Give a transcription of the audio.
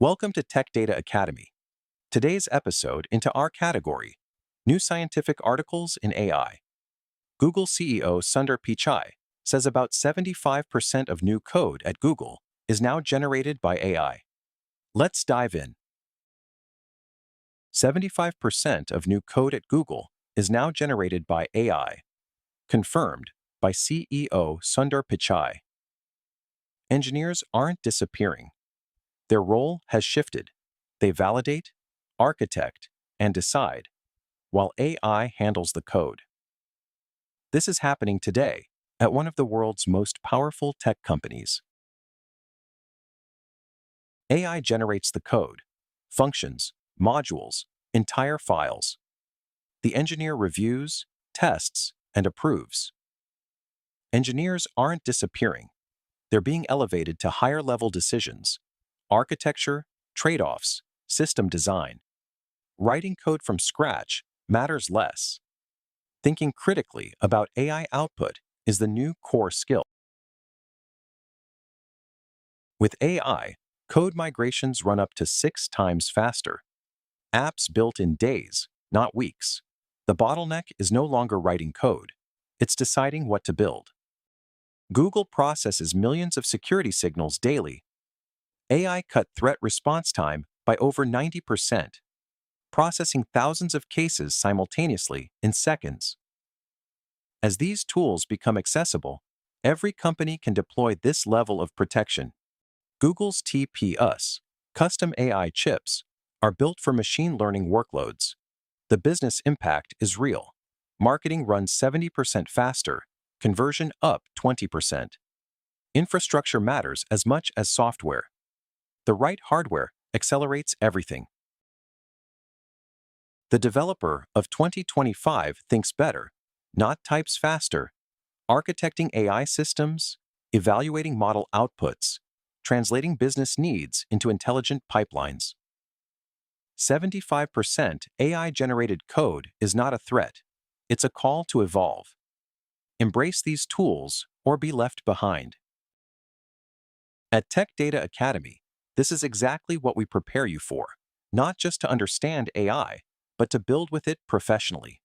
Welcome to Tech Data Academy. Today's episode into our category, New Scientific Articles in AI. Google CEO Sundar Pichai says about 75% of new code at Google is now generated by AI. Let's dive in. 75% of new code at Google is now generated by AI, confirmed by CEO Sundar Pichai. Engineers aren't disappearing. Their role has shifted. They validate, architect, and decide, while AI handles the code. This is happening today at one of the world's most powerful tech companies. AI generates the code, functions, modules, entire files. The engineer reviews, tests, and approves. Engineers aren't disappearing. They're being elevated to higher-level decisions, architecture, trade-offs, system design. Writing code from scratch matters less. Thinking critically about AI output is the new core skill. With AI, code migrations run up to 6 times faster. Apps built in days, not weeks. The bottleneck is no longer writing code. It's deciding what to build. Google processes millions of security signals daily. AI cut threat response time by over 90%, processing thousands of cases simultaneously in seconds. As these tools become accessible, every company can deploy this level of protection. Google's TPUs, custom AI chips, are built for machine learning workloads. The business impact is real. Marketing runs 70% faster, conversion up 20%. Infrastructure matters as much as software. The right hardware accelerates everything. The developer of 2025 thinks better, not types faster, architecting AI systems, evaluating model outputs, translating business needs into intelligent pipelines. 75% AI-generated code is not a threat. It's a call to evolve. Embrace these tools or be left behind. At Tech Data Academy, this is exactly what we prepare you for, not just to understand AI, but to build with it professionally.